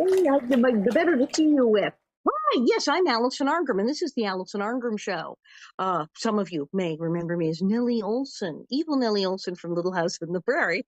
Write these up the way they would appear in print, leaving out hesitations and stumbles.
The better to see you with. Hi, yes, I'm Alison Arngrim, this is the Alison Arngrim Show. Some of you may remember me as Nellie Olson, evil Nellie Olson from Little House on the Prairie.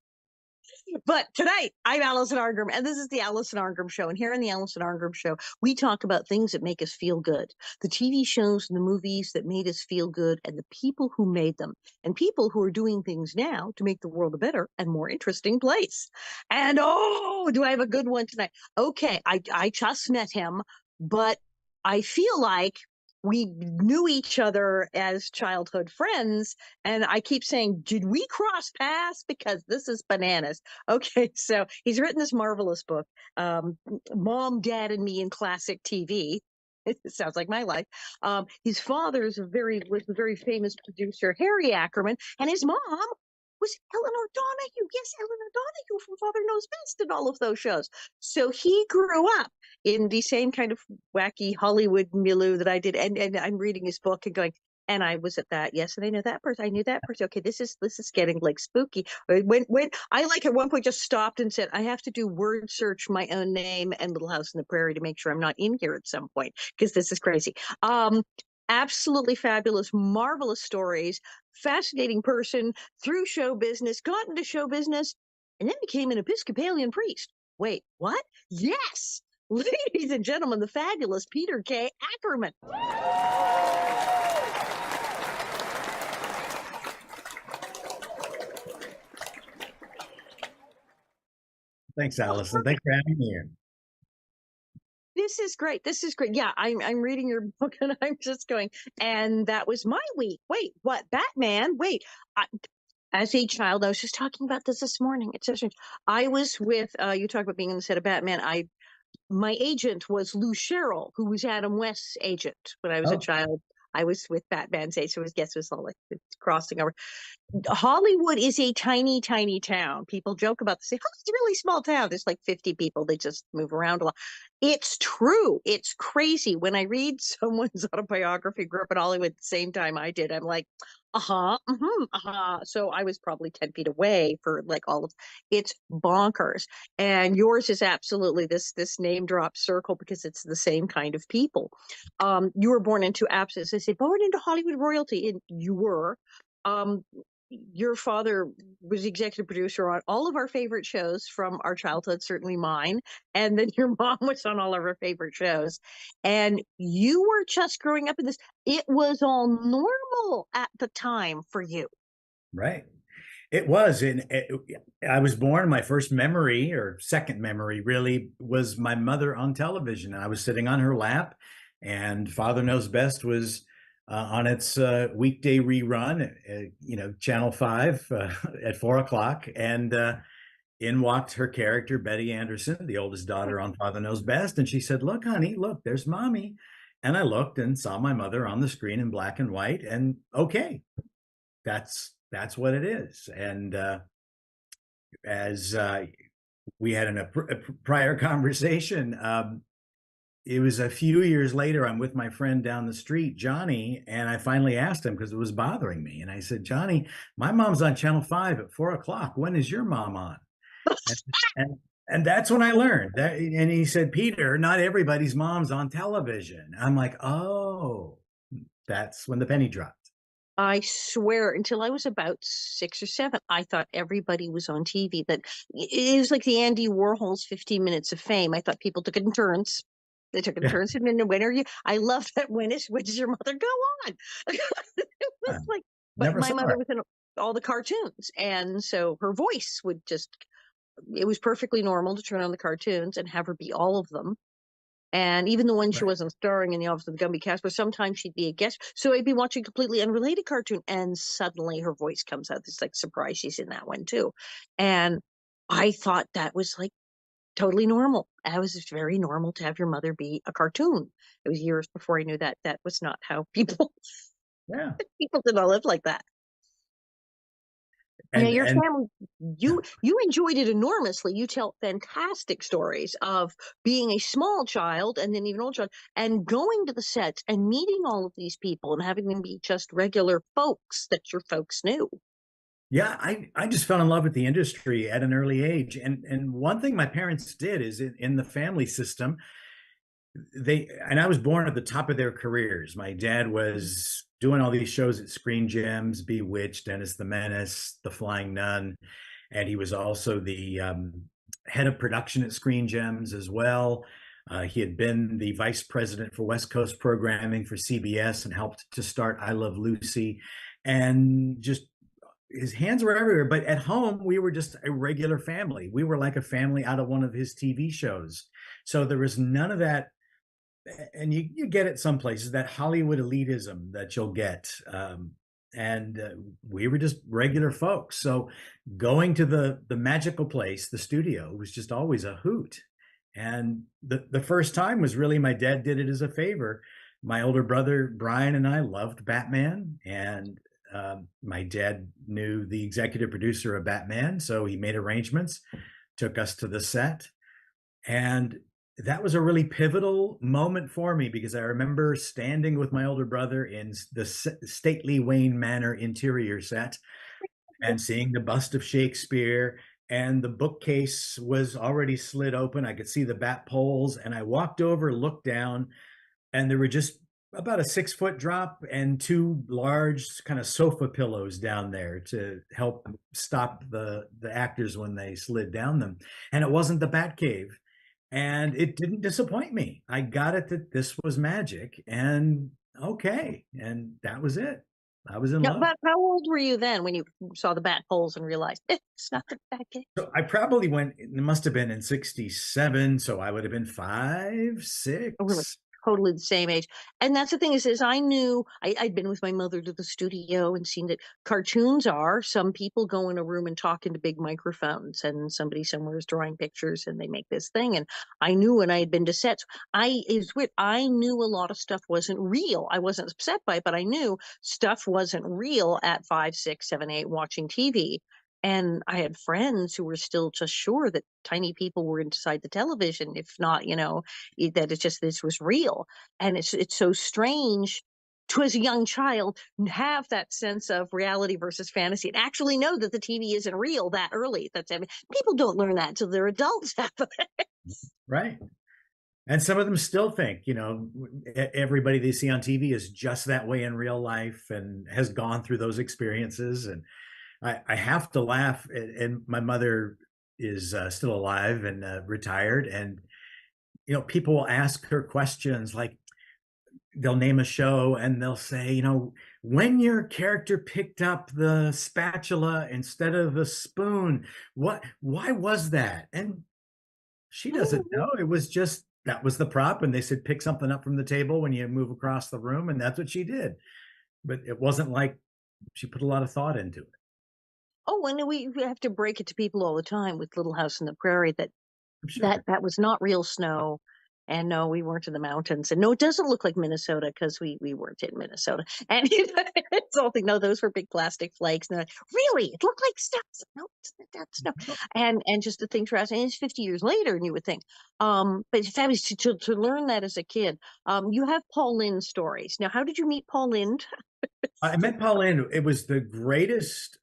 But tonight, I'm Alison Arngrim, and this is the Alison Arngrim Show. And here in the Alison Arngrim Show, we talk about things that make us feel good. The TV shows and the movies that made us feel good, and the people who made them, and people who are doing things now to make the world a better and more interesting place. And oh, do I have a good one tonight? Okay, I just met him, but I feel like we knew each other as childhood friends, and I keep saying, did we cross paths? Because this is bananas. Okay, so he's written this marvelous book, Mom, Dad, and Me in Classic TV. It sounds like my life. His father was a very famous producer, Harry Ackerman, and his mom was Eleanor Donahue. Yes, Eleanor Donahue from Father Knows Best and all of those shows. So he grew up in the same kind of wacky Hollywood milieu that I did. And I'm reading his book and going, and I was at that. Yes, and I know that person. I knew that person. Okay, this is getting like spooky. When I like at one point just stopped and said, I have to do word search my own name and Little House on the Prairie to make sure I'm not in here at some point because this is crazy. Absolutely fabulous, marvelous stories, fascinating person through show business, got into show business, and then became an Episcopalian priest. Wait, what? Yes! Ladies and gentlemen, the fabulous Peter K. Ackerman. Thanks, Alison. Thanks for having me here. This is great. This is great. Yeah, I'm reading your book and I'm just going, and that was my week. Wait, what? Batman? Wait, as a child, I was just talking about this morning. It's so strange. I was with you talk about being on the set of Batman. My agent was Lou Sherrill, who was Adam West's agent when I was a child. I was with Batman's age, so it was all like crossing over. Hollywood is a tiny, tiny town. People joke about this. Oh, it's a really small town. There's like 50 people. They just move around a lot. It's true. It's crazy. When I read someone's autobiography, grew up in Hollywood at the same time I did, I'm like, So I was probably 10 feet away for like all of it's bonkers. And yours is absolutely this name drop circle because it's the same kind of people. You were born into absence. They say born into Hollywood royalty, and you were. Um, your father was executive producer on all of our favorite shows from our childhood, certainly mine. And then your mom was on all of our favorite shows. And you were just growing up in this. It was all normal at the time for you. Right. It was. I was born, my first memory or second memory really was my mother on television. I was sitting on her lap and Father Knows Best was on its weekday rerun, Channel 5 at 4 o'clock. And in walked her character, Betty Anderson, the oldest daughter on Father Knows Best. And she said, look, honey, look, there's mommy. And I looked and saw my mother on the screen in black and white. And okay, that's what it is. And as we had in a prior conversation, it was a few years later, I'm with my friend down the street, Johnny, and I finally asked him because it was bothering me. And I said, Johnny, my mom's on Channel 5 at 4 o'clock. When is your mom on? And that's when I learned that. And he said, Peter, not everybody's mom's on television. I'm like, oh, that's when the penny dropped. I swear, until I was about 6 or 7, I thought everybody was on TV. That it was like the Andy Warhol's 15 Minutes of Fame. I thought people took it in turns. They took it in turns. And when are you? I love that. When is your mother? Go on. It was like, but my mother was in all the cartoons, and so her voice would just. It was perfectly normal to turn on the cartoons and have her be all of them. And even the one she wasn't starring in the Office of the Gumby cast, but sometimes she'd be a guest. So I'd be watching a completely unrelated cartoon, and suddenly her voice comes out. It's like, surprise, she's in that one too. And I thought that was like totally normal. It was very normal to have your mother be a cartoon. It was years before I knew that that was not how people people did not live like that. And your family, you enjoyed it enormously. You tell fantastic stories of being a small child and then even old child and going to the sets and meeting all of these people and having them be just regular folks that your folks knew. Yeah, I just fell in love with the industry at an early age. And one thing my parents did is in the family system, and I was born at the top of their careers. My dad was doing all these shows at Screen Gems, Bewitched, Dennis the Menace, The Flying Nun, and he was also the head of production at Screen Gems as well. He had been the vice president for West Coast programming for CBS and helped to start I Love Lucy, and just his hands were everywhere. But at home, we were just a regular family. We were like a family out of one of his TV shows. So there was none of that, and you get it some places, that Hollywood elitism that you'll get. And we were just regular folks. So going to the magical place, the studio, was just always a hoot. And the first time was really, my dad did it as a favor. My older brother Brian and I loved Batman, and my dad knew the executive producer of Batman, so he made arrangements, took us to the set, and that was a really pivotal moment for me, because I remember standing with my older brother in the stately Wayne Manor interior set and seeing the bust of Shakespeare, and the bookcase was already slid open. I could see the bat poles, and I walked over, looked down, and there were just about a 6 foot drop and two large kind of sofa pillows down there to help stop the actors when they slid down them. And it wasn't the bat cave, and it didn't disappoint me. I got it that this was magic, and okay, and that was it. I was in Now, love. but how old were you then when you saw the bat holes and realized it's not the bat cave? So I probably went, it must have been in 67, so I would have been five, Oh, really, six. totally the same age. And that's the thing is I knew I'd been with my mother to the studio and seen that cartoons are some people go in a room and talk into big microphones, and somebody somewhere is drawing pictures and they make this thing. And I knew when I had been to sets, it's weird. I knew a lot of stuff wasn't real. I wasn't upset by it, but I knew stuff wasn't real at 5, 6, 7, 8 watching TV. And I had friends who were still just sure that tiny people were inside the television, if not, that it's just this was real. And it's so strange to, as a young child, have that sense of reality versus fantasy and actually know that the TV isn't real that early. That's, I mean, people don't learn that until they're adults. Right. And some of them still think, everybody they see on TV is just that way in real life and has gone through those experiences. And I have to laugh. And my mother is still alive and retired. And, people will ask her questions, like they'll name a show and they'll say, when your character picked up the spatula instead of the spoon, why was that? And she doesn't know. It was just, that was the prop. And they said, pick something up from the table when you move across the room. And that's what she did. But it wasn't like she put a lot of thought into it. Oh, and we have to break it to people all the time with Little House on the Prairie that I'm that sure. that was not real snow. And no, we weren't in the mountains. And no, it doesn't look like Minnesota because we weren't in Minnesota. And it's all thing. No, those were big plastic flakes. And really, it looked like snow. No, that's snow. And just the things were asking. And it's 50 years later, and you would think. But it's fabulous to learn that as a kid. You have Paul Lynde stories. Now, how did you meet Paul Lynde? I met Pauline. It was the greatest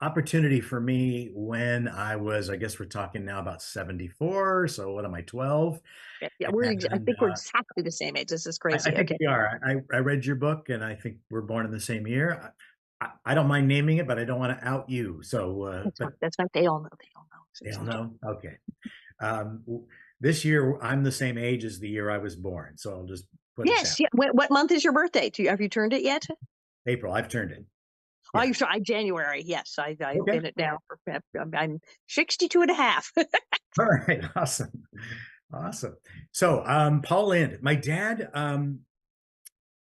opportunity for me when I was, I guess we're talking now about 74. So what am I, 12? Yeah, I And think we're exactly the same age. This is I crazy. think Okay. we are. I read your book, and I think we're born in the same year. I don't mind naming it, but I don't want to out you. So, That's fine. but That's fine. They all know. They all know. they It's all okay. know. Okay. This year, I'm the same age as the year I was born. So I'll just put it Yes. down. Yeah. What month is your birthday? Have you turned it yet? April. I've turned it. Oh, Yeah. you're sorry. January. Yes. I've Okay. been it now for, I'm 62 and a half. All right. Awesome. Awesome. So, Paul Lind, my dad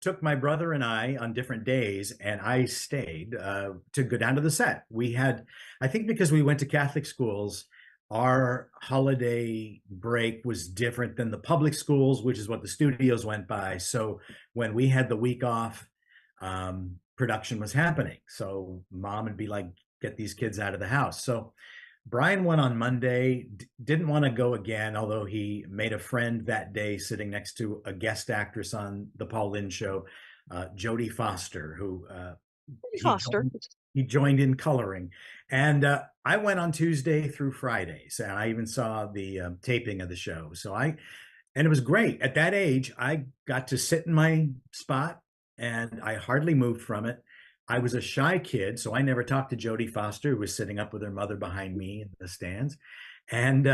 took my brother and I on different days, and I stayed to go down to the set. We had, I think, because we went to Catholic schools, our holiday break was different than the public schools, which is what the studios went by. So when we had the week off, production was happening. So mom would be like, get these kids out of the house. So Brian went on Monday, didn't want to go again, although he made a friend that day sitting next to a guest actress on the Paul Lynde show, Jodie Foster, who he told Foster. me, he joined in coloring. And I went on Tuesday through Fridays, and I even saw the taping of the show. And it was great. At that age, I got to sit in my spot, and I hardly moved from it. I was a shy kid, so I never talked to Jodie Foster, who was sitting up with her mother behind me in the stands, and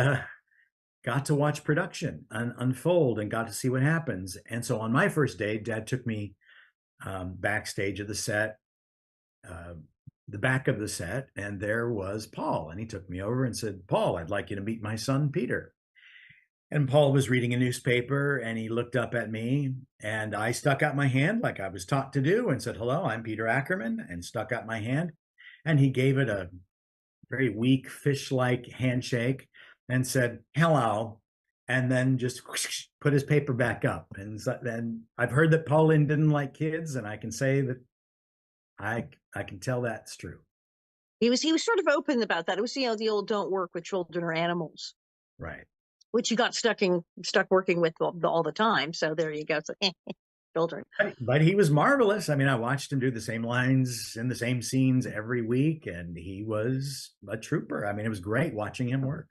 got to watch production unfold and got to see what happens. And so on my first day, Dad took me backstage of the set, uh, the back of the set, and there was Paul. And he took me over and said, "Paul, I'd like you to meet my son, Peter." And Paul was reading a newspaper, and he looked up at me, and I stuck out my hand like I was taught to do and said, "Hello, I'm Peter Ackerman," and stuck out my hand. And he gave it a very weak fish-like handshake and said, "Hello," and then just whoosh, put his paper back up. And so, then I've heard that Pauline didn't like kids, and I can say that I can tell that's true. He was sort of open about that. It was, the old "don't work with children or animals," Right. which you got stuck working with all the time. So there you go. So children. But he was marvelous. I mean, I watched him do the same lines in the same scenes every week, and he was a trooper. I mean, it was great watching him work.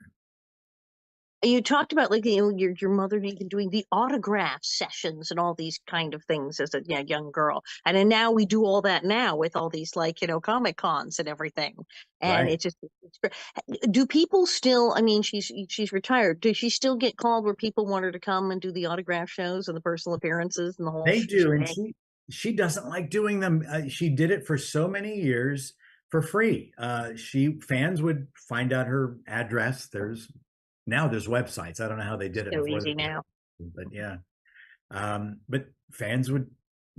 You talked about, like, your mother doing the autograph sessions and all these kind of things as a, young girl, and then now we do all that now with all these, like, Comic Cons and everything, and Right. it just it's great. Do people still? I mean, she's retired. Does she still get called where people want her to come and do the autograph shows and the personal appearances and the whole They do, and shebang? she doesn't like doing them. She did it for so many years for free. She fans would find out her address. There's websites. I don't know how they did it So before, easy now. but yeah. But fans would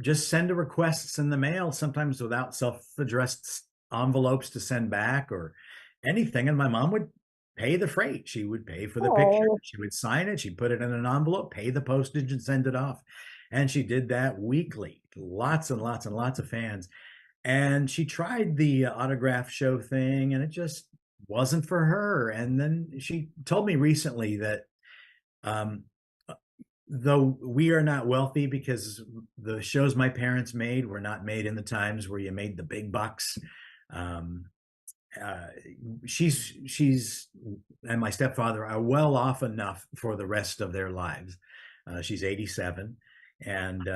just send the requests in the mail, sometimes without self-addressed envelopes to send back or anything. And my mom would pay the freight. She would pay for the picture. Oh, She would sign it. She'd put it in an envelope, pay the postage, and send it off. And she did that weekly. Lots and lots and lots of fans. And she tried the autograph show thing, and it just wasn't for her. And then she told me recently that um, though we are not wealthy because the shows my parents made were not made in the times where you made the big bucks. Um, uh, she's and my stepfather are well off enough for the rest of their lives. She's 87, and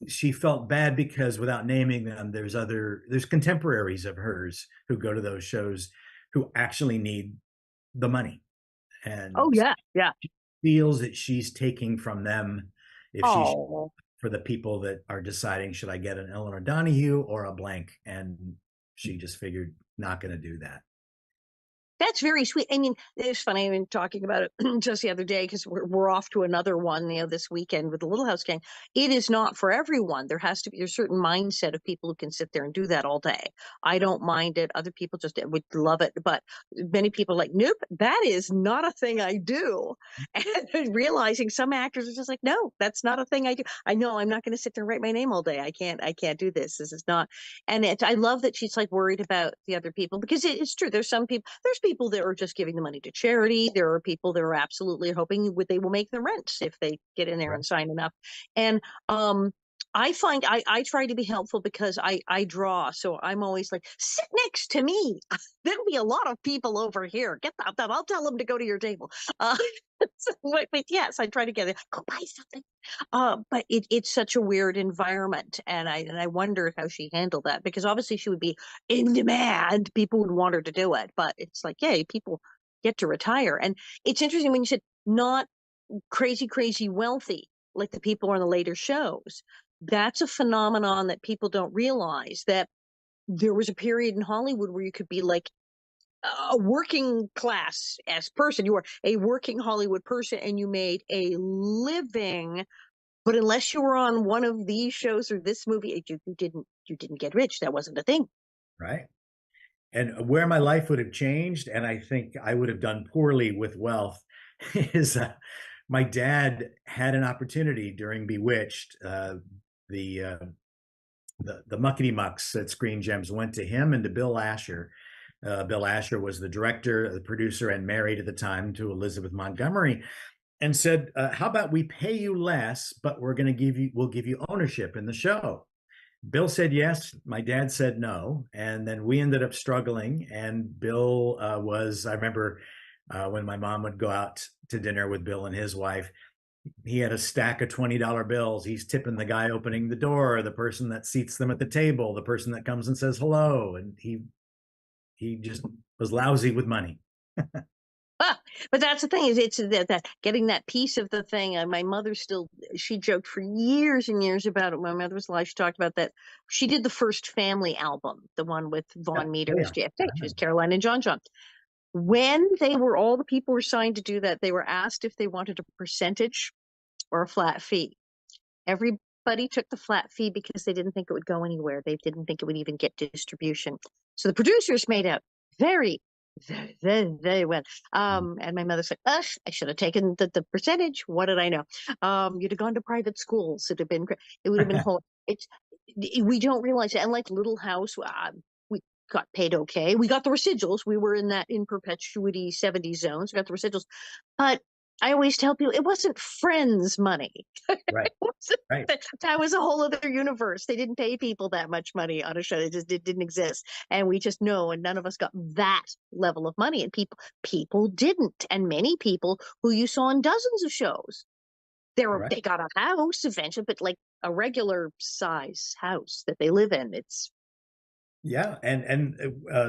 she felt bad because without naming them, there's contemporaries of hers who go to those shows who actually need the money, oh and yeah, yeah. feels that she's taking from them if she's Oh, for the people that are deciding, should I get an Eleanor Donahue or a blank? And she just figured not going to do that. that's very sweet. I mean, it's funny. I've been talking about it just the other day because we're off to another one, this weekend with the Little House Gang. It is not for everyone. There has to be a certain mindset of people who can sit there and do that all day. I don't mind it. Other people just would love it, but many people are like, nope, that is not a thing I do. And realizing some actors are just like, no, that's not a thing I do. I know I'm not going to sit there and write my name all day. I can't. I can't do this. This is not. And I love that she's like worried about the other people because it's true. There's people that are just giving the money to charity. There are people that are absolutely hoping they will make the rent if they get in there Right. and sign enough. And I find I try to be helpful because I draw, so I'm always like, sit next to me. There'll be a lot of people over here. Get that. I'll tell them to go to your table. Uh, but yes, I try to get it. Go buy something. But it's such a weird environment, and I wonder how she handled that because obviously she would be in demand. People would want her to do it, but it's like, yeah, people get to retire, and it's interesting when you said not crazy wealthy like the people on the later shows. That's a phenomenon that people don't realize that there was a period in Hollywood where you could be like a working class as person. You were a working Hollywood person and you made a living, but unless you were on one of these shows or this movie, you didn't get rich. That wasn't a thing. Right. And where my life would have changed, and I think I would have done poorly with wealth, is my dad had an opportunity during Bewitched. The the muckety mucks at Screen Gems went to him and to Bill Asher. Bill Asher was the director, the producer, and married at the time to Elizabeth Montgomery, and said, "How about we pay you less, but we'll give you ownership in the show." Bill said yes. My dad said no. And then we ended up struggling. And Bill I remember when my mom would go out to dinner with Bill and his wife, he had a stack of $20 bills. He's tipping the guy opening the door, the person that seats them at the table, the person that comes and says hello. And he just was lousy with money. Ah, but that's the thing, is it's that getting that piece of the thing. My mother still, she joked for years and years about it. My mother was alive. She talked about that. She did the first Family album, the one with Yeah. Vaughn Meter Oh, as yeah. JFK. She was Caroline and John John. When all the people were signed to do that, they were asked if they wanted a percentage or a flat fee. Everybody took the flat fee because they didn't think it would go anywhere. They didn't think it would even get distribution. So the producers made out very, very, very, very well. And my mother's like, ugh, I should have taken the percentage. What did I know? You'd have gone to private schools. It would have been whole. It's, we don't realize it. And like Little House, we got paid okay. We got the residuals. We were in that in perpetuity 70s zones. We got the residuals. But I always tell people it wasn't Friends money. Right. Right. That was a whole other universe. They didn't pay people that much money on a show. It didn't exist. And we just know, and none of us got that level of money. And people didn't. And many people who you saw in dozens of shows, Right. they got a house eventually, but like a regular size house that they live in. It's Yeah, and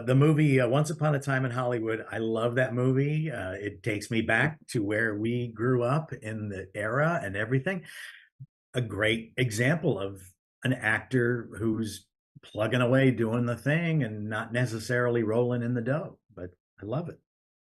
the movie Once Upon a Time in Hollywood, I love that movie. It takes me back to where we grew up in the era and everything. A great example of an actor who's plugging away doing the thing and not necessarily rolling in the dough. But I love it.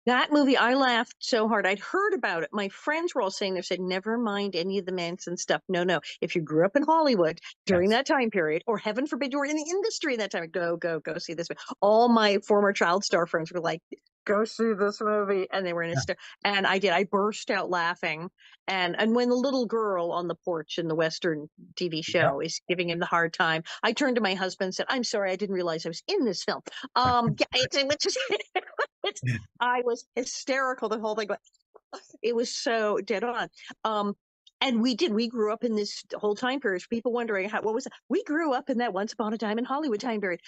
that movie. I laughed so hard. I'd heard about it. My friends were all saying, they said, never mind any of the Manson stuff. No, no. If you grew up in Hollywood during Yes. that time period, or heaven forbid you were in the industry at that time, go see this movie. All my former child star friends were like, go see this movie. And they were in a Yeah. star. And I did. I burst out laughing. And when the little girl on the porch in the Western TV Yeah. show is giving him the hard time, I turned to my husband and said, I'm sorry, I didn't realize I was in this film. Yeah, it's just, I was hysterical the whole thing, but it was so dead on. And we grew up in this whole time period. People wondering what was it? We grew up in that Once Upon a Time in Hollywood time period.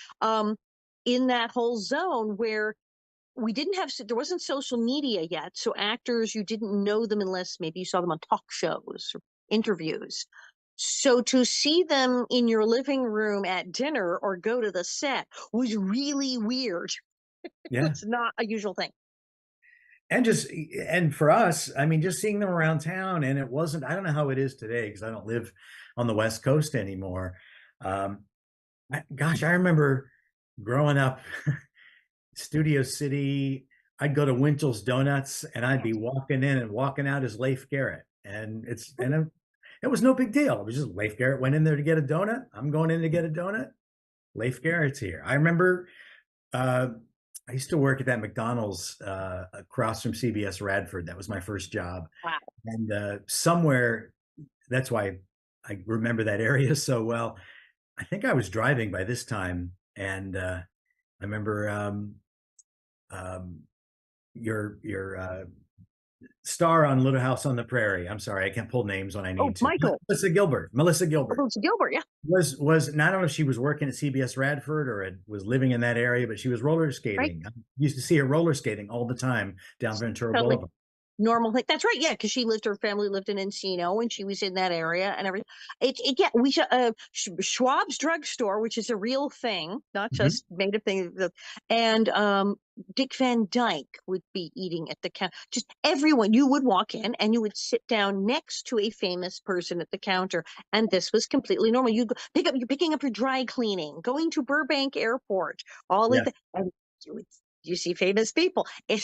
In that whole zone where there wasn't social media yet. So actors, you didn't know them unless maybe you saw them on talk shows or interviews. So to see them in your living room at dinner or go to the set was really weird. Yeah. It's not a usual thing. And for us, I mean, just seeing them around town, and it wasn't, I don't know how it is today because I don't live on the West Coast anymore. Um, gosh, I remember growing up, Studio City, I'd go to Winchell's Donuts and I'd be walking in and walking out as Leif Garrett. It was no big deal. It was just Leif Garrett went in there to get a donut. I'm going in to get a donut. Leif Garrett's here. I remember uh, I used to work at that McDonald's across from CBS Radford. That was my first job. Wow. And somewhere, that's why I remember that area so well. I think I was driving by this time, and I remember um, your star on Little House on the Prairie. I'm sorry, I can't pull names when I Oh, need to. Michael. Melissa Gilbert. Melissa Gilbert Oh, Gilbert, yeah. was and I don't know if she was working at CBS Radford or was living in that area, but she was roller Right. skating. I used to see her roller skating all the time down Ventura Totally Boulevard. normal thing. That's right. Yeah, because her family lived in Encino, and she was in that area and everything. Yeah, Schwab's drugstore, which is a real thing, not Mhm. just made up thing. And Dick Van Dyke would be eating at the counter. Just everyone, you would walk in and you would sit down next to a famous person at the counter, and this was completely normal. You're picking up your dry cleaning, going to Burbank Airport, all of Yeah, that, and you see famous people. yeah.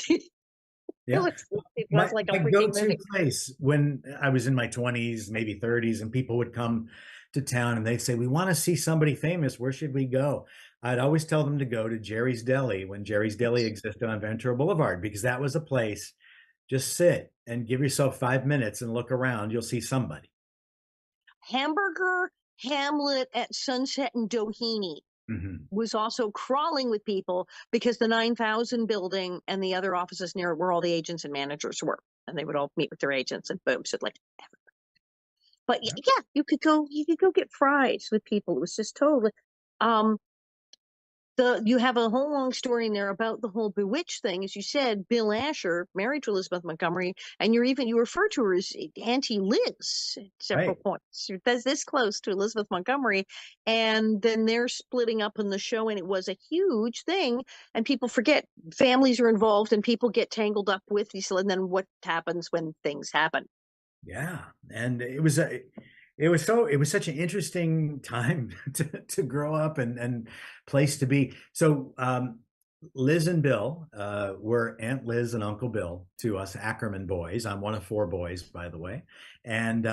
It was My like a my freaking go-to movie. place when I was in my 20s, maybe 30s, and people would come to town and they'd say, "We want to see somebody famous. Where should we go?" I'd always tell them to go to Jerry's Deli when Jerry's Deli existed on Ventura Boulevard because that was a place. Just sit and give yourself 5 minutes and look around. You'll see somebody. Hamburger Hamlet at Sunset and Doheny Mhm. was also crawling with people because the 9,000 building and the other offices near it were all the agents and managers were. And they would all meet with their agents and boom, so like But Yeah. yeah, you could go get fries with people. It was just totally. Um, you have a whole long story in there about the whole bewitched thing. As you said, Bill Asher married to Elizabeth Montgomery, and you refer to her as Auntie Liz at several Right. points. That's this close to Elizabeth Montgomery, and then they're splitting up in the show, and it was a huge thing. And people forget families are involved, and people get tangled up with these. And then what happens when things happen? Yeah, and it was such an interesting time to grow up and place to be. So Liz and Bill were Aunt Liz and Uncle Bill to us Ackerman boys. I'm one of four boys, by the way, and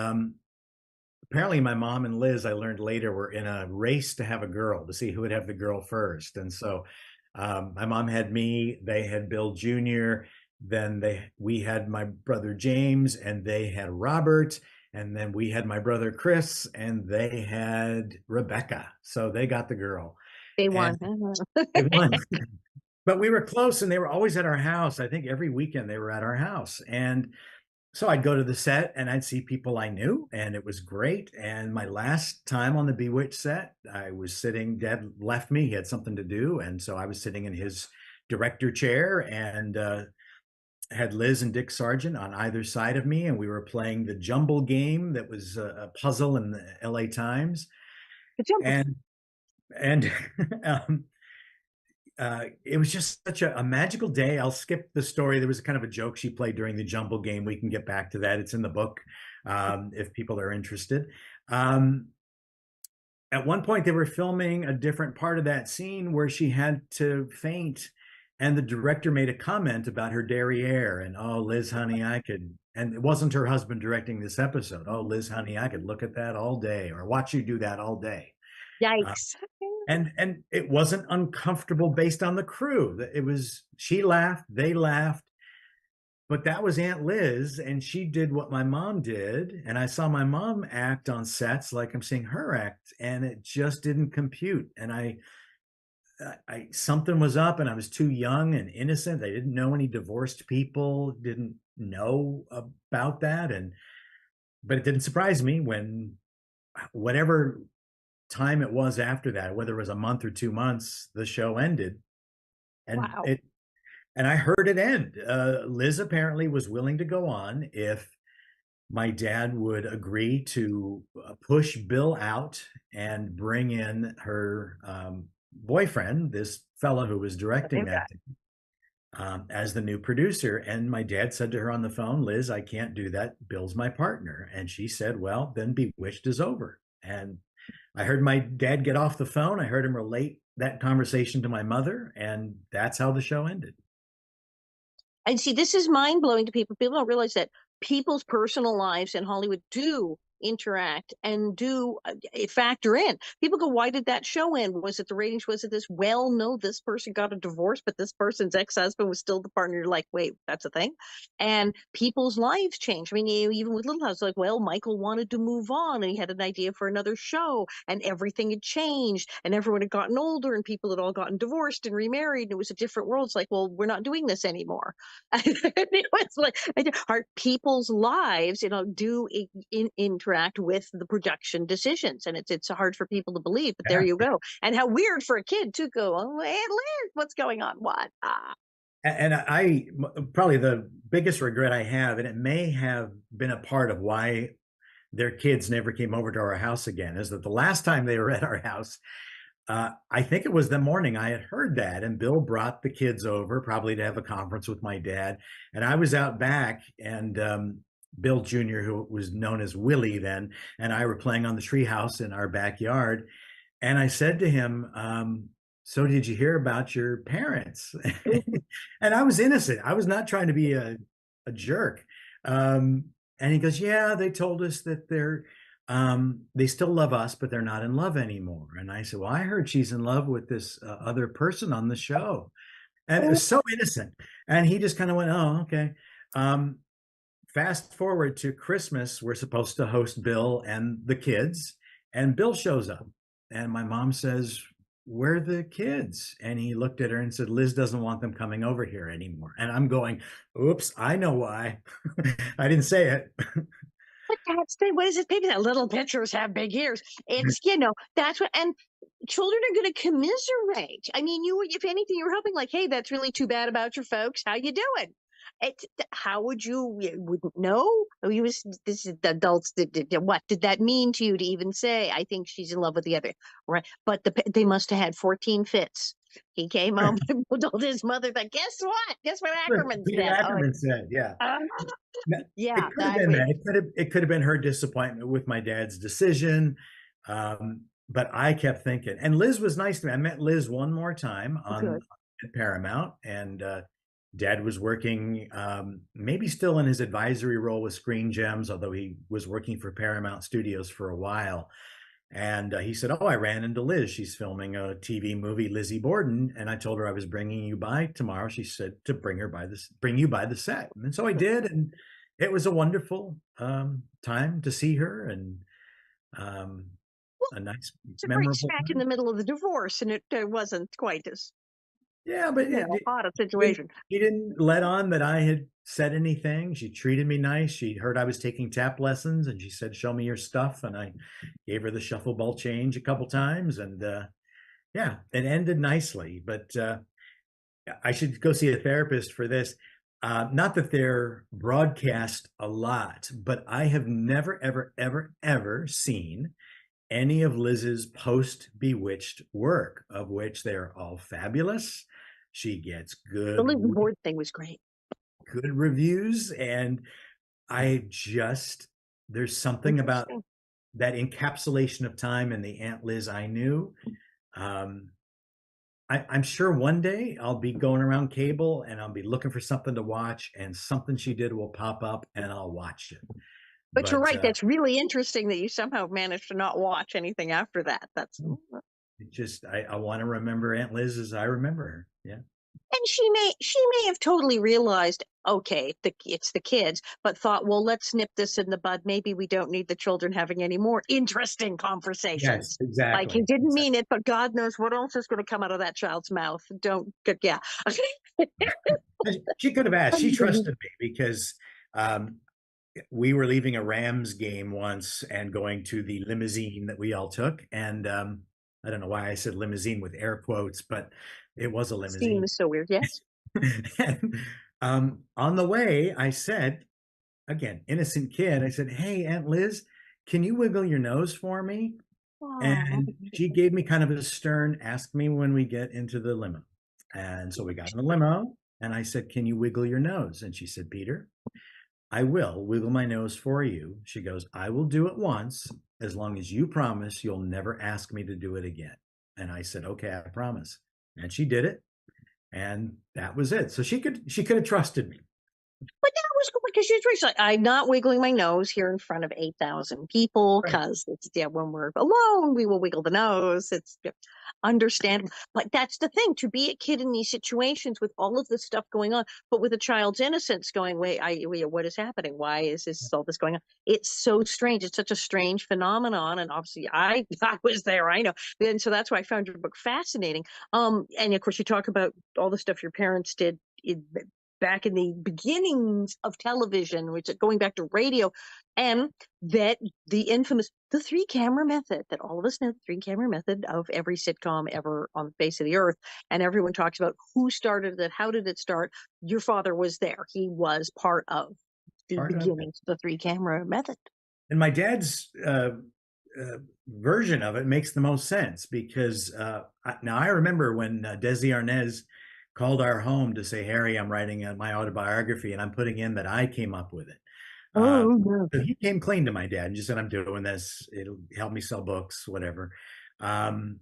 apparently my mom and Liz, I learned later, were in a race to have a girl to see who would have the girl first. And so my mom had me, they had Bill Jr., then we had my brother James, and they had Robert, and then we had my brother Chris, and they had Rebecca. So they got the girl. They And won. they won. But we were close, and they were always at our house. I think every weekend they were at our house. And so I'd go to the set and I'd see people I knew, and it was great. And my last time on the Bewitched set, I was sitting, Dad left me, he had something to do. And so I was sitting in his director chair and had Liz and Dick Sargent on either side of me. And we were playing the Jumble game that was a puzzle in the LA Times. The jumble. And, and, um, it was just such a magical day. I'll skip the story. There was kind of a joke she played during the Jumble game. We can get back to that. It's in the book if people are interested. Um, at one point, they were filming a different part of that scene where she had to faint, and the director made a comment about her derriere. And oh, Liz, honey, I could. And it wasn't her husband directing this episode. Oh, Liz, honey, I could look at that all day or watch you do that all day. Uh, Yikes. and it wasn't uncomfortable based on the crew. It was she laughed, they laughed, but that was Aunt Liz, and she did what my mom did, and I saw my mom act on sets like I'm seeing her act, and it just didn't compute. And I something was up, and I was too young and innocent. I didn't know any divorced people, didn't know about that, and but it didn't surprise me when whatever time it was after that, whether it was a month or 2 months, the show ended, and Wow. it and I heard it end. Liz apparently was willing to go on if my dad would agree to push Bill out and bring in her boyfriend, this fellow who was directing that, as the new producer. And my dad said to her on the phone, Liz, I can't do that. Bill's my partner. And she said, well, then Bewitched is over. And I heard my dad get off the phone. I heard him relate that conversation to my mother, and that's how the show ended. And see, this is mind blowing to people. People don't realize that people's personal lives in Hollywood do interact and do factor in. People go, why did that show end? Was it the ratings? Was it this? Well, no, this person got a divorce, but this person's ex husband was still the partner. You're like, wait, that's a thing. And people's lives change. I mean, even with Little House, like, well, Michael wanted to move on and he had an idea for another show, and everything had changed, and everyone had gotten older, and people had all gotten divorced and remarried, and it was a different world. It's like, well, we're not doing this anymore. It was like our people's lives, do interact with the production decisions, and it's hard for people to believe, but there Yeah. you go. And how weird for a kid to go, oh, Aunt Liz, what's going on? What? And I probably the biggest regret I have, and it may have been a part of why their kids never came over to our house again, is that the last time they were at our house, I think it was the morning I had heard that, and Bill brought the kids over probably to have a conference with my dad, and I was out back, and Bill Jr., who was known as Willie then, and I were playing on the treehouse in our backyard, and I said to him, so did you hear about your parents? And I was innocent. I was not trying to be a jerk. And he goes, yeah, they told us that they still love us, but they're not in love anymore. And I said, well, I heard she's in love with this other person on the show. And it was so innocent. And he just kind of went, oh, okay. Fast forward to Christmas, we're supposed to host Bill and the kids, and Bill shows up. And my mom says, where are the kids? And he looked at her and said, Liz doesn't want them coming over here anymore. And I'm going, oops, I know why. I didn't say it. That's the what is it? Maybe that little pictures have big ears. It's that's what and children are going to commiserate. I mean, if anything, you're hoping like, hey, that's really too bad about your folks. How you doing? How would you wouldn't know? Oh, you was this is the adults. What did that mean to you to even say? I think she's in love with the other, right? But they must have had 14 fits. He came home and told his mother that. Guess what? Guess what Ackerman Peter said? Oh, Ackerman said, yeah. uh, It yeah, could have been that. It could have been her disappointment with my dad's decision. But I kept thinking, and Liz was nice to me. I met Liz one more time on good. at Paramount, and Dad was working, maybe still in his advisory role with Screen Gems, although he was working for Paramount Studios for a while. And he said, "Oh, I ran into Liz. She's filming a TV movie, Lizzie Borden." And I told her I was bringing you by tomorrow. She said to bring you by the set. And so I did, and it was a wonderful time to see her, and um, Well, a nice, it's a great memorable smack in the time. middle of the divorce, and it wasn't quite as Yeah, but hot a she situation. she didn't let on that I had said anything. She treated me nice. She heard I was taking tap lessons, and she said, "Show me your stuff." And I gave her the shuffle ball change a couple times, and yeah, it ended nicely. But I should go see a therapist for this. Not that they're broadcast a lot, but I have never, ever, ever, ever seen any of Liz's post Bewitched work, of which they're all fabulous. She gets The Liz board thing was great. good reviews, and I just there's something about Interesting. that encapsulation of time and the Aunt Liz I knew. Um, I'm sure one day I'll be going around cable and I'll be looking for something to watch, and something she did will pop up, and I'll watch it. But you're But right. That's really interesting that you somehow managed to not watch anything after that. That's it just I want to remember Aunt Liz as I remember her. Yeah. and she may have totally realized, okay, it's the kids, but thought, well, let's nip this in the bud. Maybe we don't need the children having any more interesting Yes, conversations. Like he exactly. didn't Exactly. mean it, but God knows what else is going to come out of that child's mouth. Don't, yeah. She could have asked. She trusted me because um, we were leaving a Rams game once and going to the limousine that we all took. And I don't know why I said limousine with air quotes, but it was a Steam limousine. is so weird. Yes. And on the way, I said, again, innocent kid, I said, "Hey, Aunt Liz, can you wiggle your nose for me?" Oh, And she gave me kind of a stern, "Ask me when we get into the limo." And so we got in the limo, and I said, "Can you wiggle your nose?" And she said, "Peter, I will wiggle my nose for you." She goes, "I will do it once as long as you promise you'll never ask me to do it again." And I said, "Okay, I promise." And she did it, and that was it. So she could have trusted me. but that was cool because she's like, I'm not wiggling my nose here in front of 8,000 people Right. because it's, yeah, when we're alone, we will wiggle the nose. It's understandable. But that's the thing to be a kid in these situations with all of this stuff going on, but with a child's innocence going, wait, what is happening? Why is all this going on? It's so strange. It's such a strange phenomenon. And obviously, I was there, I know. And so that's why I found your book fascinating. And of course, you talk about all the stuff your parents did back in the beginnings of television, which going back to radio, and that the infamous the three camera method that all of us know, the three camera method of every sitcom ever on the face of the earth, and everyone talks about who started it, how did it start. Your father was there; he was part of the Part of it. beginnings of the three camera method. And my dad's version of it makes the most sense because now I remember when Desi Arnaz called our home to say, "Harry, I'm writing my autobiography and I'm putting in that I came up with it." Um, Oh, no. so he came clean to my dad and just said, "I'm doing this. It'll help me sell books, whatever." Um,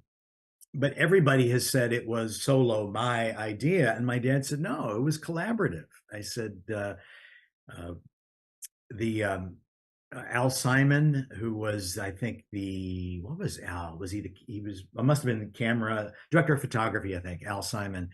but everybody has said it was solo my idea. And my dad said, "No, it was collaborative." I said, uh, the Al Simon, who was, I think, what was Al? Was he was, I must have been the camera director of photography, I think, Al Simon.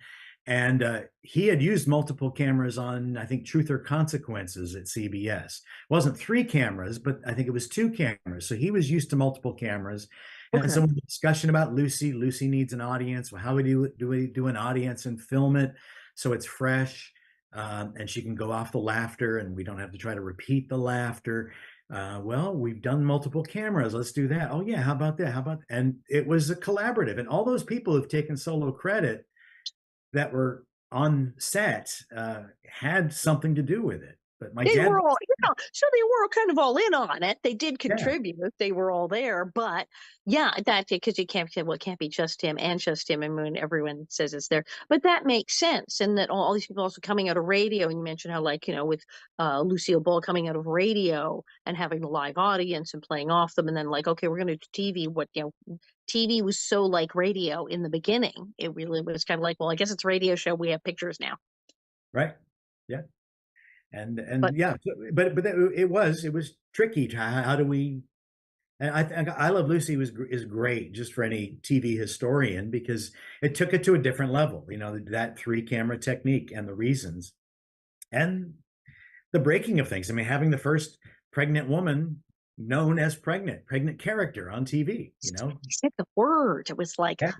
And he had used multiple cameras on, I think, Truth or Consequences at CBS. It wasn't three cameras, but I think it was two cameras. So he was used to multiple cameras. And so Okay. when the discussion about Lucy needs an audience. Well, how do we do an audience and film it so it's fresh? And she can go off the laughter and we don't have to try to repeat the laughter. Well, we've done multiple cameras. Let's do that. Oh yeah, how about that? How about and it was a collaborative, and all those people who've taken solo credit that were on set had something to do with it. But my They dad, were all, so they were kind of all in on it. They did yeah, contribute. They were all there, but yeah, that because you can't say, well, it can't be just him and just him. And when everyone says it's there, but that makes sense. And that all these people also coming out of radio, and you mentioned how, like, with Lucille Ball coming out of radio and having the live audience and playing off them, and then like, okay, we're going to do TV. TV was so like radio in the beginning. It really was kind of like, well, I guess it's a radio show. We have pictures now, right, yeah, but and yeah, but it was tricky. How do we? And I think I Love Lucy is great just for any TV historian because it took it to a different level. That three camera technique and the reasons and the breaking of things. I mean, having the first pregnant woman known as pregnant character on TV. said the words. It was like Yeah,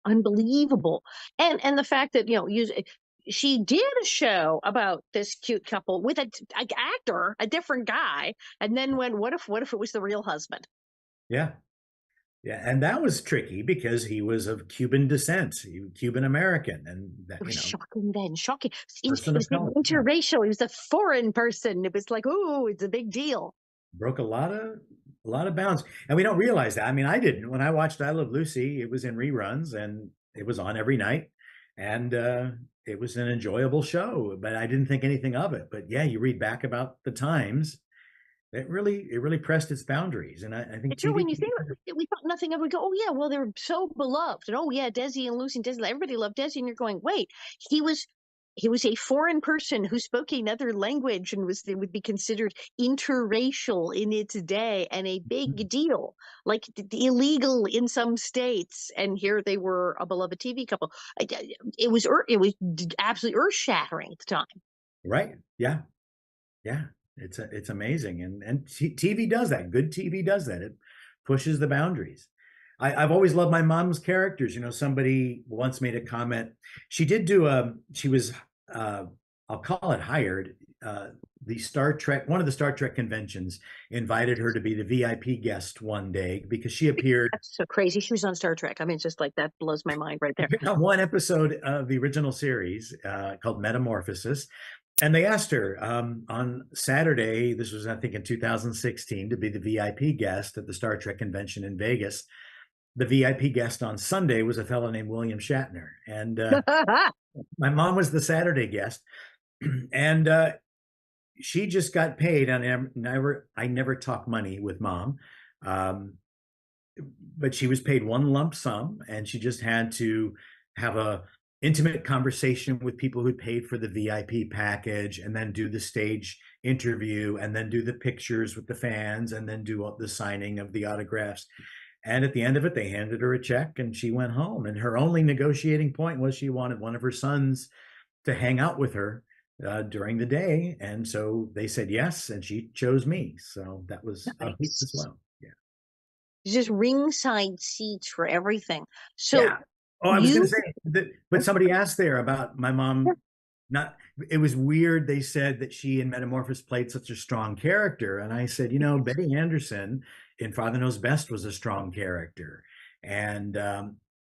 unbelievable. And the fact that, she did a show about this cute couple with a actor, a different guy, and then when what if it was the real husband? yeah, yeah, and that was tricky because he was of Cuban descent, Cuban American, and It that was shocking then, shocking. It person of was color. Yeah. interracial. He was a foreign person. It was like, oh, it's a big deal. Broke a lot of bounds, and we don't realize that. I mean, I didn't when I watched I Love Lucy. It was in reruns, and it was on every night, and it was an enjoyable show. But I didn't think anything of it. But yeah, you read back about the times. It really pressed its boundaries, and I think And sure, TV. when you think about it, we thought nothing of it. We go, oh yeah, well they're so beloved, and oh yeah, Desi and Lucy and Desi, everybody loved Desi, and you're going, wait, he was he was a foreign person who spoke another language and would be considered interracial in its day and a big deal, like illegal in some states. And here they were, a beloved TV couple. It was absolutely earth shattering at the time. Right? Yeah, yeah. It's amazing, and TV does that. Good TV does that. It pushes the boundaries. I've always loved my mom's characters. Somebody once made a comment. She did do a. She was. Uh, I'll call it hired. The Star Trek, one of the Star Trek conventions, invited her to be the VIP guest one day because she appeared That's so crazy. She was on Star Trek. I mean, it's just like that blows my mind right there. on one episode of the original series called Metamorphosis. And they asked her on Saturday, this was, I think, in 2016, to be the VIP guest at the Star Trek convention in Vegas. The VIP guest on Sunday was a fellow named William Shatner. And my mom was the Saturday guest. And she just got paid. And I never talk money with mom. But she was paid one lump sum, and she just had to have a intimate conversation with people who paid for the VIP package, and then do the stage interview, and then do the pictures with the fans, and then do the signing of the autographs. And at the end of it, they handed her a check, and she went home. And her only negotiating point was she wanted one of her sons to hang out with her during the day, and so they said yes, and she chose me. So that was a hoot as Nice. well. Yeah. Just ringside seats for everything. So Yeah. Oh, I was going to you, say that, but somebody asked there about my mom. Not, it was weird. They said that she in Metamorphosis played such a strong character, and I said, Betty Anderson in Father Knows Best was a strong character, and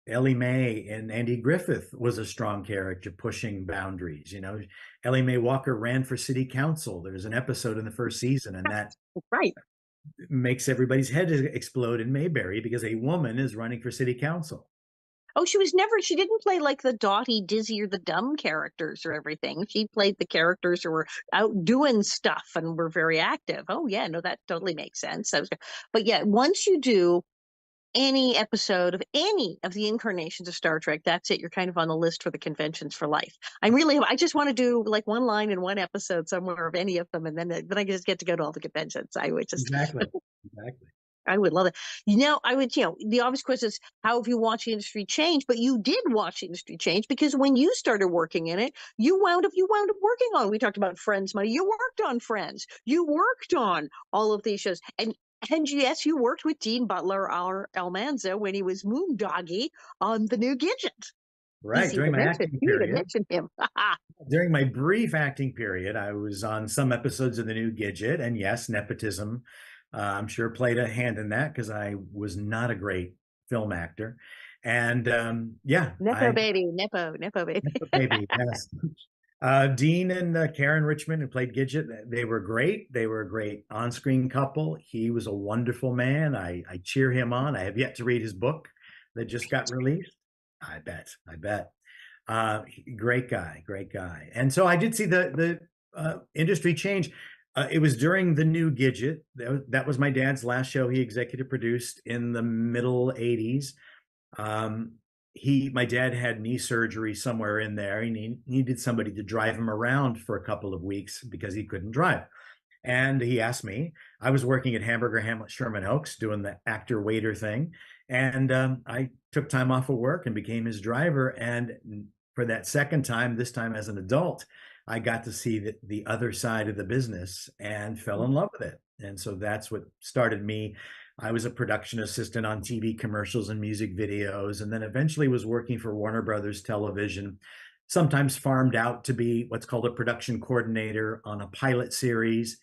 Ellie Mae and Andy Griffith was a strong character, pushing boundaries. Ellie Mae Walker ran for city council. There's an episode in the first season, and that right. makes everybody's head explode in Mayberry because a woman is running for city council. Oh, she didn't play like the Dottie, Dizzy, or the dumb characters or everything. She played the characters who were out doing stuff and were very active. Oh, yeah, no, that totally makes sense. But yeah, once you do any episode of any of the incarnations of Star Trek, that's it. You're kind of on the list for the conventions for life. I just want to do like one line in one episode somewhere of any of them, and then I just get to go to all the conventions. I would just, Exactly. Exactly. I would love it. The obvious question is, how have you watched the industry change? But you did watch the industry change because when you started working in it, you wound up working on. We talked about Friends money. You worked on Friends. You worked on all of these shows, and yes, you worked with Dean Butler, our Almanza, when he was Moondoggy on the New Gidget. Right. During my acting You even period, mentioned him. during my brief acting period, I was on some episodes of The New Gidget, and yes, nepotism I'm sure played a hand in that because I was not a great film actor. And yeah, Nepo baby, Nepo baby. maybe yes. Dean and Karen Richmond, who played Gidget, they were great. They were a great on-screen couple. He was a wonderful man. I cheer him on. I have yet to read his book that just got released. I bet. Great guy, great guy. And so I did see the industry change. It was during the new Gidget. That was my dad's last show he executive produced in the middle '80s. Um, my dad had knee surgery somewhere in there. He needed somebody to drive him around for a couple of weeks because he couldn't drive. And he asked me. I was working at Hamburger Hamlet Sherman Oaks doing the actor waiter thing. And I took time off of work and became his driver. And for that second time, this time as an adult, I got to see the other side of the business and fell in love with it. And so that's what started me. I was a production assistant on TV commercials and music videos, and then eventually was working for Warner Brothers Television, sometimes farmed out to be what's called a production coordinator on a pilot series.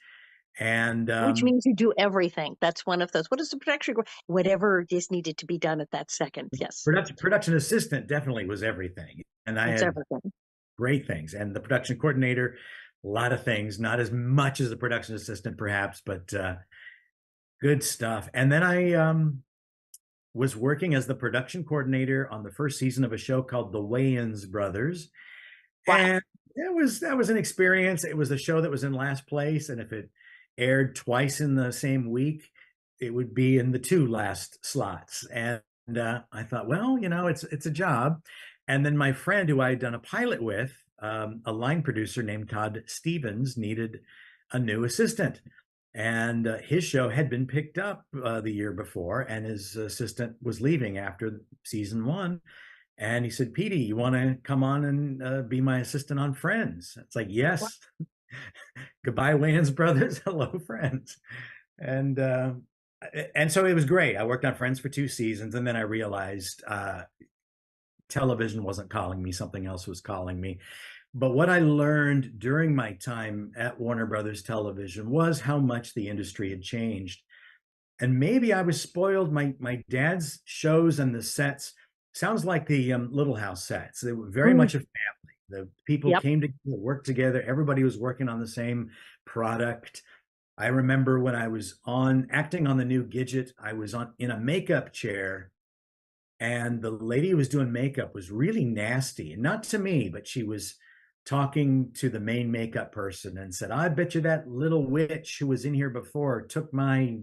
And Which means you do everything. That's one of those. What is the production? Whatever is needed to be done at that second. Yes, production assistant definitely was everything. And I it's had everything. great things. And the production coordinator, a lot of things, not as much as the production assistant, perhaps, but good stuff. And then I was working as the production coordinator on the first season of a show called The Wayans Brothers. Wow. And that was an experience. It was a show that was in last place. And if it aired twice in the same week, it would be in the two last slots. And I thought, well, it's a job. And then my friend who I had done a pilot with, a line producer named Todd Stevens, needed a new assistant. And his show had been picked up the year before, and his assistant was leaving after season one. And he said, Petey, you want to come on and be my assistant on Friends? It's like, yes. Goodbye, Wayans Brothers. Hello, Friends. And so it was great. I worked on Friends for 2 seasons, and then I realized television wasn't calling me. Something else was calling me. But what I learned during my time at Warner Brothers Television was how much the industry had changed. And maybe I was spoiled. My dad's shows and the sets sounds like the Little House sets. They were very much a family. The people Yep. came together, worked together. Everybody was working on the same product. I remember when I was acting on the new Gidget, I was in a makeup chair, and the lady who was doing makeup was really nasty, and not to me, but she was talking to the main makeup person and said, I bet you that little witch who was in here before took my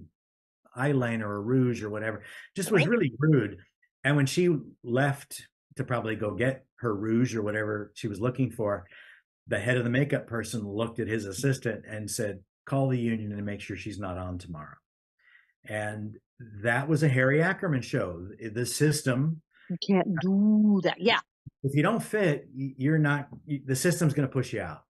eyeliner or rouge or whatever. Just was Right. really rude. And when she left to probably go get her rouge or whatever she was looking for, the head of the makeup person looked at his assistant and said, call the union and make sure she's not on tomorrow. And that was a Harry Ackerman show. The system, You can't do that. Yeah. if you don't fit, you're not, the system's going to push you out.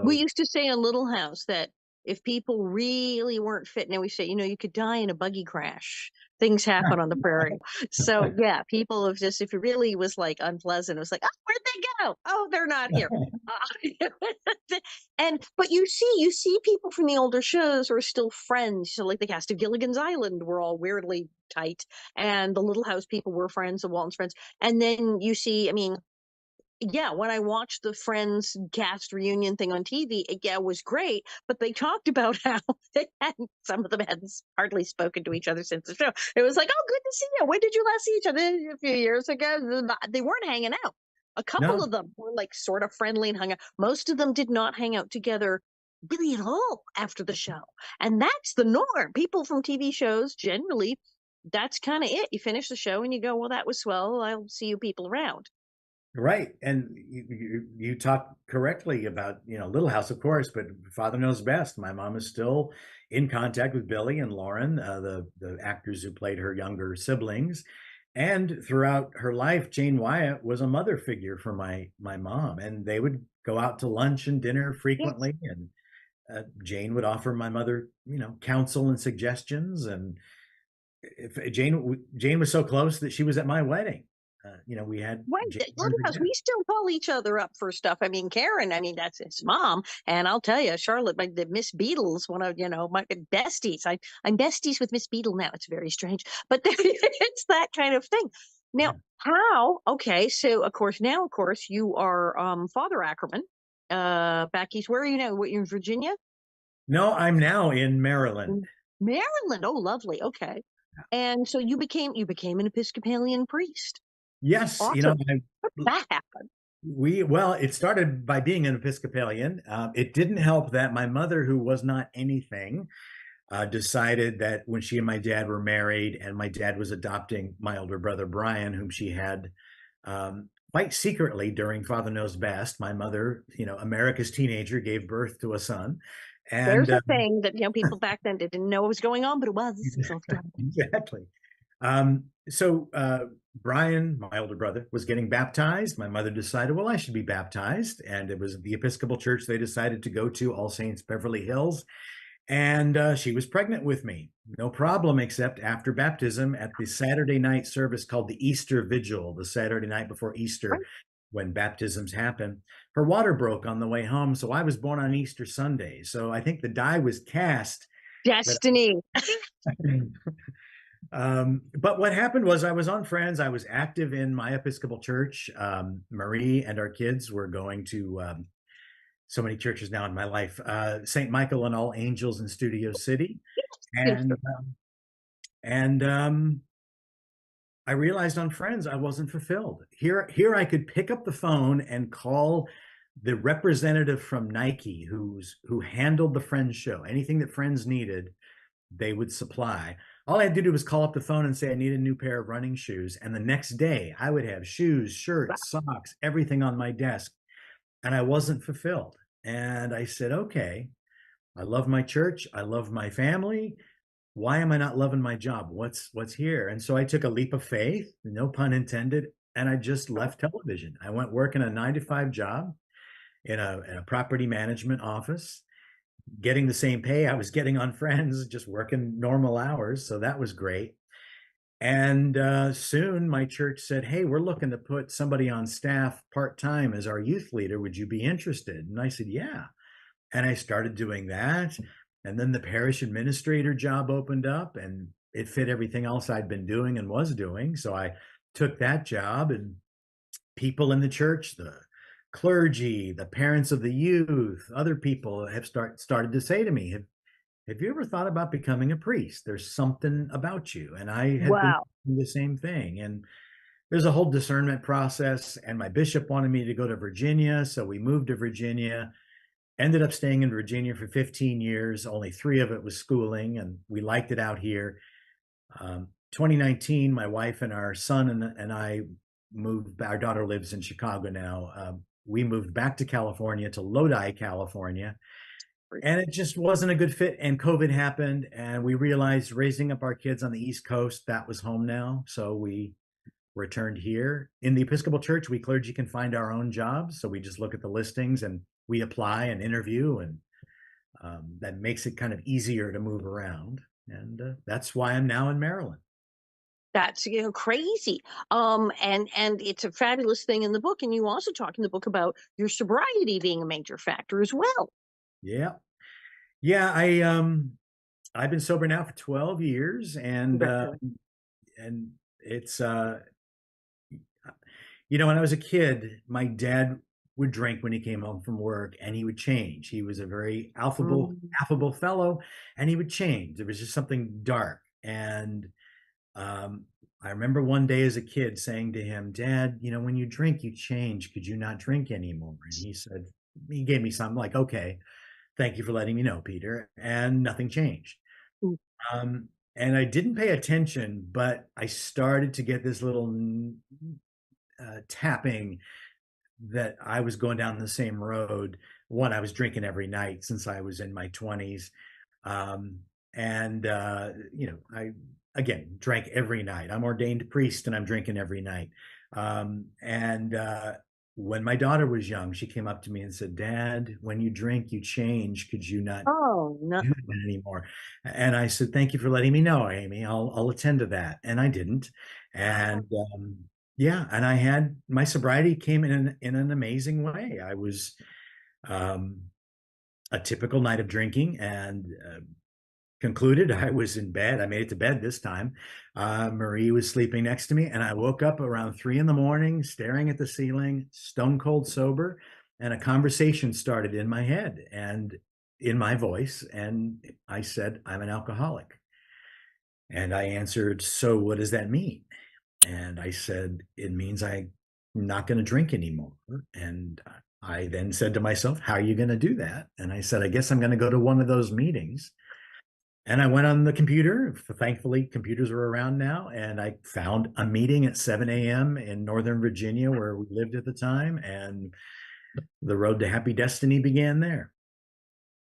We So used to say in Little House that if people really weren't fit, now we say, you could die in a buggy crash. Things happen on the prairie. So yeah, people have just, if it really was like unpleasant, it was like, oh, where'd they go? Oh, they're not here. But you see people from the older shows who are still friends. So like the cast of Gilligan's Island were all weirdly tight, and the Little House people were friends, the Walton's friends. And then you see, I mean, yeah, when I watched the Friends cast reunion thing on TV, it was great. But they talked about how some of them hadn't hardly spoken to each other since the show. It was like, oh, good to see you. When did you last see each other? A few years ago. They weren't hanging out. A couple no, of them were like sort of friendly and hung out. Most of them did not hang out together really at all after the show. And that's the norm. People from TV shows generally, that's kind of it. You finish the show and you go, well, that was swell. I'll see you people around. right. And you talk correctly about, Little House, of course, but Father Knows Best. My mom is still in contact with Billy and Lauren, the actors who played her younger siblings. And throughout her life, Jane Wyatt was a mother figure for my mom, and they would go out to lunch and dinner Yes. frequently. And Jane would offer my mother, counsel and suggestions. And if Jane was so close that she was at my wedding. We had Right, January little house. We still call each other up for stuff. I mean, Karen. I mean, that's his mom, and I'll tell you, Charlotte, the Miss Beatles, one of my besties. I'm besties with Miss Beadle now. It's very strange, but it's that kind of thing. Now, how? Okay, so of course, now of course you are Father Ackerman, back east. Where are you now? What, you're in Virginia? No, I'm now in Maryland. Maryland. Oh, lovely. Okay, and so you became an Episcopalian priest. Yes, Awesome. How did that happen? well, it started by being an Episcopalian. It didn't help that my mother, who was not anything, decided that when she and my dad were married, and my dad was adopting my older brother Brian, whom she had quite secretly during Father Knows Best, my mother, America's teenager, gave birth to a son, There's and a thing that people back then didn't know what was going on, but it was. So it's good. exactly. So Brian, my older brother, was getting baptized. My mother decided, well, I should be baptized. And it was the Episcopal church they decided to go to, All Saints, Beverly Hills. And she was pregnant with me. No problem, except after baptism at the Saturday night service called the Easter Vigil, the Saturday night before Easter, Right. when baptisms happen. Her water broke on the way home. So I was born on Easter Sunday. So I think the die was cast that Destiny. but what happened was I was on Friends. I was active in my Episcopal church. Marie and our kids were going to so many churches now in my life. St. Michael and All Angels in Studio City, and I realized on Friends I wasn't fulfilled. Here I could pick up the phone and call the representative from Nike, who handled the Friends show. Anything that Friends needed, they would supply. All I had to do was call up the phone and say I need a new pair of running shoes. And the next day I would have shoes, shirts, socks, everything on my desk. And I wasn't fulfilled. And I said, okay, I love my church. I love my family. Why am I not loving my job? What's here? And so I took a leap of faith, no pun intended, and I just left television. I went work in a 9 to 5 job in a property management office, getting the same pay I was getting on Friends, just working normal hours. So that was great. And soon my church said, hey, we're looking to put somebody on staff part-time as our youth leader. Would you be interested? And I said, yeah. And I started doing that. And then the parish administrator job opened up, and it fit everything else I'd been doing and was doing. So I took that job, and people in the church, the clergy, the parents of the youth, other people have started to say to me, have you ever thought about becoming a priest? There's something about you. And I had been Wow. doing the same thing. And there's a whole discernment process. And my bishop wanted me to go to Virginia. So we moved to Virginia, ended up staying in Virginia for 15 years. Only 3 of it was schooling, and we liked it out here. 2019, my wife and our son and I moved. Our daughter lives in Chicago now. We moved back to California, to Lodi, California, and it just wasn't a good fit. And COVID happened, and we realized raising up our kids on the East Coast, that was home now. So we returned here. In the Episcopal Church, we clergy can find our own jobs. So we just look at the listings and we apply and interview, and that makes it kind of easier to move around. And that's why I'm now in Maryland. That's crazy. And it's a fabulous thing in the book. And you also talk in the book about your sobriety being a major factor as well. Yeah. Yeah, I've been sober now for 12 years, and it's when I was a kid, my dad would drink when he came home from work, and he would change. He was a very Mm. affable fellow, and he would change. There was just something dark. And um, I remember one day as a kid saying to him, Dad, when you drink, you change. Could you not drink anymore? And he gave me some, like, okay, thank you for letting me know, Peter. And nothing changed. Mm. And I didn't pay attention, but I started to get this little tapping that I was going down the same road. One, I was drinking every night since I was in my 20s. And I again drank every night. I'm ordained priest, and I'm drinking every night. And when my daughter was young, she came up to me and said, Dad, when you drink, you change. Could you not Oh, no. do that anymore? And I said, thank you for letting me know, Amy. I'll attend to that. And I didn't. And Yeah, and I had my sobriety came in an amazing way. I was um, a typical night of drinking and concluded. I was in bed. I made it to bed this time. Marie was sleeping next to me, and I woke up around 3 in the morning, staring at the ceiling, stone cold sober, and a conversation started in my head and in my voice. And I said, "I'm an alcoholic." And I answered, "So what does that mean?" And I said, "It means I'm not going to drink anymore." And I then said to myself, "How are you going to do that?" And I said, "I guess I'm going to go to one of those meetings." And I went on the computer. Thankfully, computers are around now. And I found a meeting at 7 a.m. in Northern Virginia, where we lived at the time. And the road to happy destiny began there.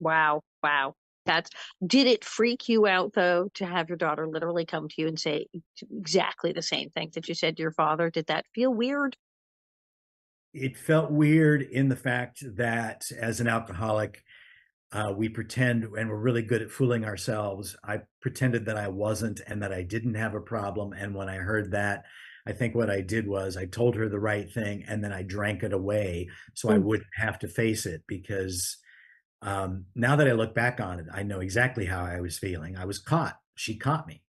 Wow. Wow. That's, did it freak you out though to have your daughter literally come to you and say exactly the same thing that you said to your father? Did that feel weird? It felt weird in the fact that as an alcoholic, we pretend and we're really good at fooling ourselves. I pretended that I wasn't and that I didn't have a problem. And when I heard that, I think what I did was I told her the right thing and then I drank it away so I Mm. wouldn't have to face it because now that I look back on it, I know exactly how I was feeling. I was caught. She caught me.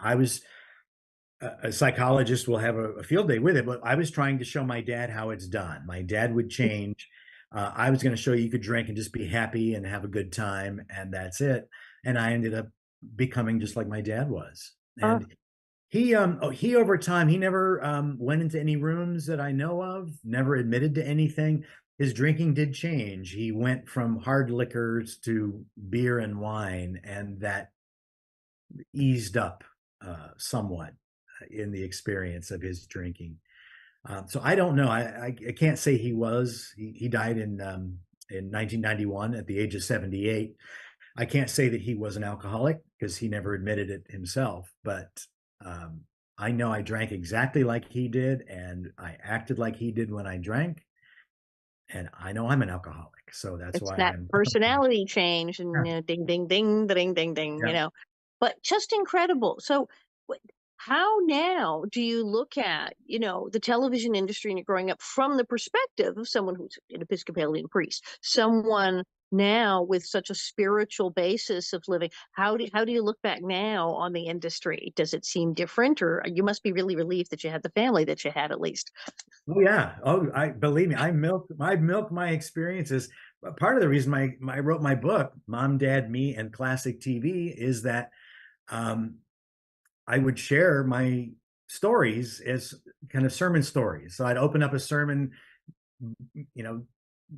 I was a psychologist will have a field day with it, but I was trying to show my dad how it's done. My dad would change. I was going to show you could drink and just be happy and have a good time, and that's it. And I ended up becoming just like my dad was. Uh, And he over time, he never went into any rooms that I know of, never admitted to anything. His drinking did change. He went from hard liquors to beer and wine, and that eased up somewhat in the experience of his drinking. So I don't know. I can't say he was. He died in 1991 at the age of 78. I can't say that he was an alcoholic because he never admitted it himself. But um, I know I drank exactly like he did, and I acted like he did when I drank. And I know I'm an alcoholic, so that's it's why that I'm. personality change and ding, ding, ding, ding, ding, ding, Yeah. but just incredible. So how now do you look at, the television industry and you're growing up from the perspective of someone who's an Episcopalian priest, someone now with such a spiritual basis of living? How do you look back now on the industry? Does it seem different, or you must be really relieved that you had the family that you had at least? Oh yeah. Oh, I believe me. I milk my experiences. But part of the reason I wrote my book, Mom, Dad, Me, and Classic TV, is that um, I would share my stories as kind of sermon stories. So I'd open up a sermon, you know,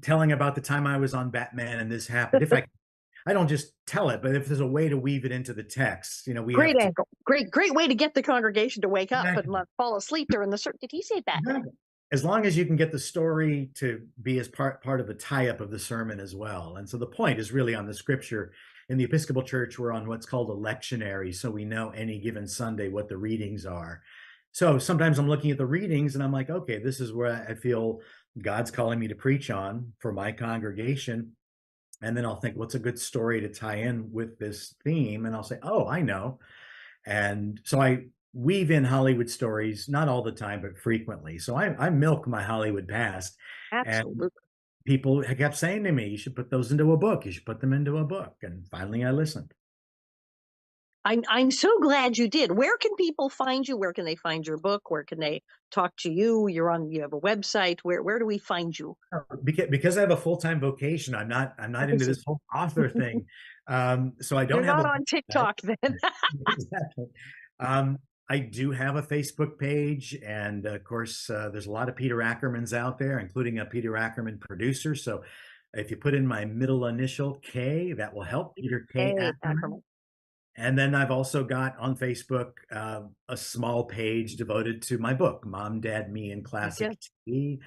telling about the time I was on Batman and this happened. If I don't just tell it, but if there's a way to weave it into the text, we Great have to. angle. Great way to get the congregation to wake up and Exactly. not fall asleep during the service. Did he say Batman? Exactly. As long as you can get the story to be as part of the tie-up of the sermon as well. And so the point is really on the scripture. In the Episcopal Church, we're on what's called a lectionary, so we know any given Sunday what the readings are. So sometimes I'm looking at the readings and I'm like, okay, this is where I feel God's calling me to preach on for my congregation. And then I'll think, what's a good story to tie in with this theme? And I'll say, oh, I know. And so I weave in Hollywood stories, not all the time, but frequently. So I milk my Hollywood past. And Absolutely. people kept saying to me, you should put those into a book. You should put them into a book. And finally I listened. I'm so glad you did. Where can people find you? Where can they find your book? Where can they talk to you? You have a website. Where do we find you? Because I have a full-time vocation, I'm not into this whole author thing. So I don't You're have a not on website. TikTok then. Exactly. Um, I do have a Facebook page, and of course, there's a lot of Peter Ackermans out there, including a Peter Ackerman producer. So if you put in my middle initial K, that will help, Peter K. Hey, Ackerman. Ackerman. And then I've also got on Facebook a small page devoted to my book, Mom, Dad, Me, and Classic Okay.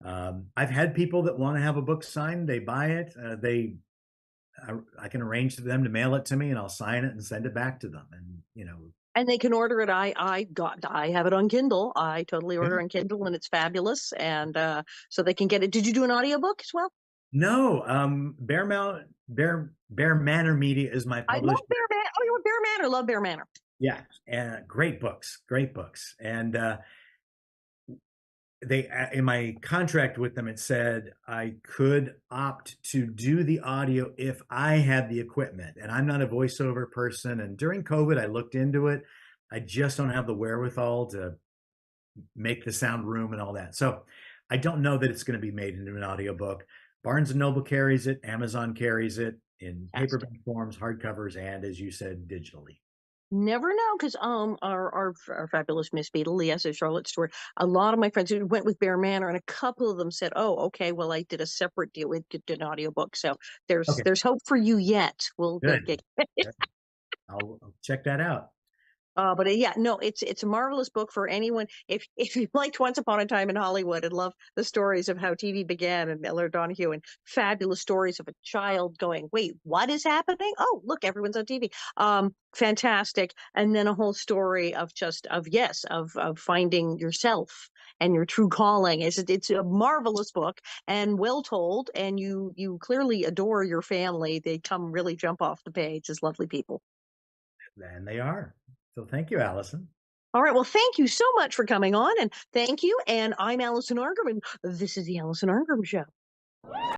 TV. I've had people that want to have a book signed. They buy it. I can arrange for them to mail it to me, and I'll sign it and send it back to them. And And they can order it. I have it on Kindle. I totally yeah. order on Kindle and it's fabulous. And so they can get it. Did you do an audiobook as well? No, Bear Manor Media is my I love publisher. Bear Manor. Oh, you're a Bear Manor. Love Bear Manor. Yeah, and great books, and they in my contract with them, it said I could opt to do the audio if I had the equipment, and I'm not a voiceover person. And during COVID, I looked into it. I just don't have the wherewithal to make the sound room and all that. So I don't know that it's going to be made into an audiobook. Barnes and Noble carries it, Amazon carries it in Fantastic. paperback forms, hardcovers, and as you said, digitally. Never know, because our fabulous Miss Beadle, yes, as Charlotte Stewart, a lot of my friends who went with Bear Manor, and a couple of them said, "Oh, okay, well, I did a separate deal with did an audiobook, so Okay, there's hope for you yet." We'll good. get. I'll check that out. But yeah, no, it's a marvelous book for anyone. If you liked Once Upon a Time in Hollywood and love the stories of how TV began and Miller Donahue and fabulous stories of a child going, wait, what is happening? Oh, look, everyone's on TV. Fantastic. And then a whole story of just of yes, of finding yourself and your true calling. It's a marvelous book and well told, and you clearly adore your family. They come really jump off the page as lovely people. And they are. So thank you, Allison. All right. Well, thank you so much for coming on, and thank you. And I'm Alison Argrim, and this is the Alison Argrim Show.